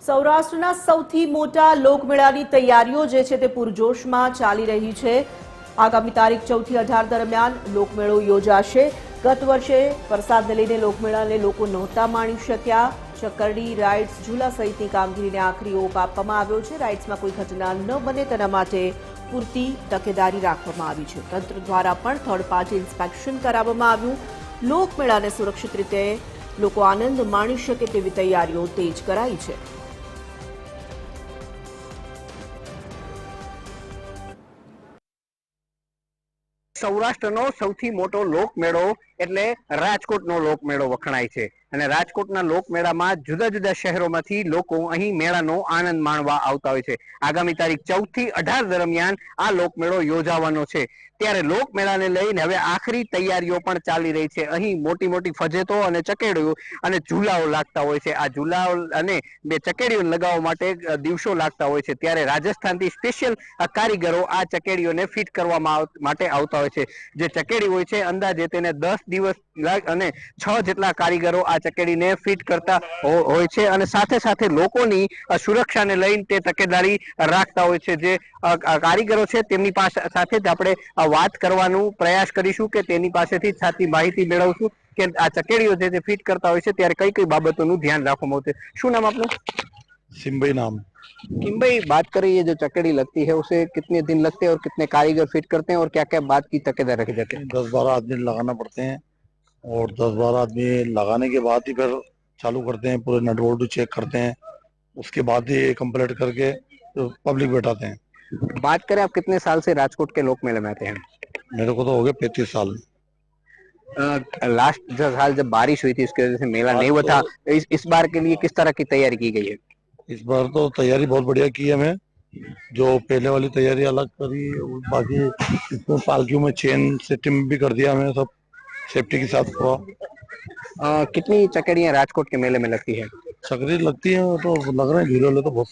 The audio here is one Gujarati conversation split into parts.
સૌરાષ્ટ્રના સૌથી મોટા લોકમેળાની તૈયારીઓ જે છે તે પૂરજોશમાં ચાલી રહી છે। આગામી તારીખ 4 થી 18 દરમિયાન લોકમેળો યોજાશે। ગત વર્ષે વરસાદને લઈને લોકમેળાને લોકો નહોતા માણી શક્યા। ચકરડી, રાઇડ્સ, ઝૂલા સહિતની કામગીરીને આખરી ઓપ આપવામાં આવ્યો છે। રાઇડ્સમાં કોઈ ઘટના ન બને તેના માટે પૂરતી તકેદારી રાખવામાં આવી છે। તંત્ર દ્વારા પણ થર્ડ પાર્ટી ઇન્સ્પેક્શન કરાવવામાં આવ્યું। લોકમેળાને સુરક્ષિત રીતે લોકો આનંદ માણી શકે તેવી તૈયારીઓ તેજ કરાઈ છે। સૌરાષ્ટ્રનો સૌથી મોટો લોકમેળો એટલે રાજકોટનો લોકમેળો વખણાય છે અને રાજકોટના લોકમેળામાં જુદા જુદા શહેરોમાંથી લોકો અહીં મેળાનો આનંદ માણવા આવતા હોય છે। આગામી તારીખ 14 થી 18 દરમિયાન આ લોકમેળો યોજાવાનો છે। ત્યારે લોકમેળાને લઈને હવે આખરી તૈયારીઓ પણ ચાલી રહી છે। અહીં મોટી મોટી ફજેતો અને ચકેડીઓ અને ઝૂલાઓ લાગતા હોય છે। આ ઝૂલાઓ અને બે ચકેડીઓ લગાવવા માટે દિવસો લાગતા હોય છે। ત્યારે રાજસ્થાનથી સ્પેશિયલ કારીગરો આ ચકેડીઓને ફિટ કરવામાં માટે આવતા હોય છે। જે ચકેડી હોય છે અંદાજે તેને 10 દિવસ અને 6 જેટલા કારીગરો આ ચકેડીને ફિટ કરતા હોય છે અને સાથે સાથે લોકોની સુરક્ષાને લઈને તે તકેદારી રાખતા હોય છે। જે કારીગરો છે તેમની પાસે સાથે જ આપણે વાત કરવાનો પ્રયાસ કરીશું કે તેની પાસેથી સાચી માહિતી મેળવશું કે આ ચકેડીઓ જે ફિટ કરતા હોય છે ત્યારે કઈ કઈ બાબતોનું ધ્યાન રાખવામાં આવે છે। શું नाम आपનું? सिम भाई नाम। किम भाई, बात करें ये जो चकेड़ी लगती है उसे कितने दिन लगते हैं और कितने कारीगर फिट करते हैं और क्या क्या बात की तकेदार रखे जाते हैं? 10-12 आदमी लगाना पड़ते हैं और 10-12 आदमी लगाने के बाद ही फिर चालू करते हैं, पूरे नट बोल्ट चेक करते हैं, उसके बाद ही कंप्लीट करके तो पब्लिक बैठाते हैं। बात करें आप कितने साल से राजकोट के लोक मेले में आते हैं? मेरे को तो हो गए 35 साल। लास्ट साल जब बारिश हुई थी उसकी वजह से मेला नहीं हुआ था, इस बार के लिए किस तरह की तैयारी की गई है? इस बार तो तैयारी बहुत बढ़िया की है। हमें जो पहले वाली तैयारी अलग करी, बाकी इसको पालकियों में चेन सिस्टम भी कर दिया हमने, सब सेफ्टी के साथ हुआ। कितनी चकेड़ियां राजकोट के मेले में लगती है? सकरी लगती है तो लग रहे हैं झूले तो बहुत।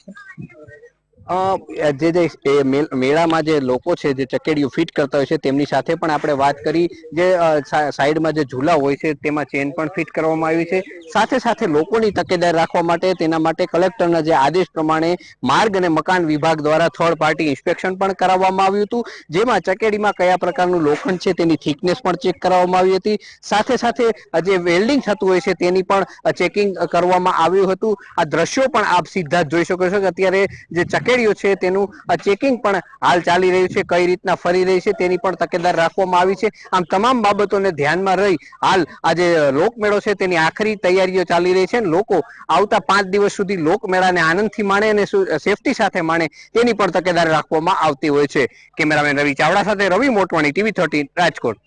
જે મેળામાં જે લોકો છે જે ચકેડીઓ ફિટ કરતા હોય છે તેમની સાથે પણ આપણે વાત કરી। જે સાઈડમાં જે ઝૂલા હોય છે તેમાં ચેન પણ ફિટ કરવામાં આવી છે। સાથે સાથે લોકોની તકેદારી રાખવા માટે તેના માટે કલેક્ટરના જે આદેશ પ્રમાણે માર્ગ અને મકાન વિભાગ દ્વારા થર્ડ પાર્ટી ઇન્સ્પેક્શન પણ કરાવવામાં આવ્યું હતું। જેમાં ચકેડીમાં કયા પ્રકારનું લોખંડ છે તેની થિકનેસ પણ ચેક કરવામાં આવી હતી। સાથે સાથે જે વેલ્ડિંગ થતું હોય છે તેની પણ ચેકિંગ કરવામાં આવ્યું હતું। આ દ્રશ્યો પણ આપ સીધા જ જોઈ શકો છો કે અત્યારે જે ચકેડીઓ છે તેનું ચેકિંગ પણ હાલ ચાલી રહ્યું છે, કઈ રીતના ફરી રહી છે તેની પણ તકેદારી રાખવામાં આવી છે। આમ તમામ બાબતોને ધ્યાનમાં રહી હાલ આ જે લોકમેળો છે તેની આખરી તૈયારીઓ ચાલી રહી છે। લોકો આવતા 5 દિવસ સુધી લોકમેળાને આનંદથી માણે અને સેફટી સાથે માણે તેની પણ તકેદારી રાખવામાં આવતી હોય છે। કેમેરામેન રવિ ચાવડા સાથે રવિ મોટવાણી, TV 13 રાજકોટ।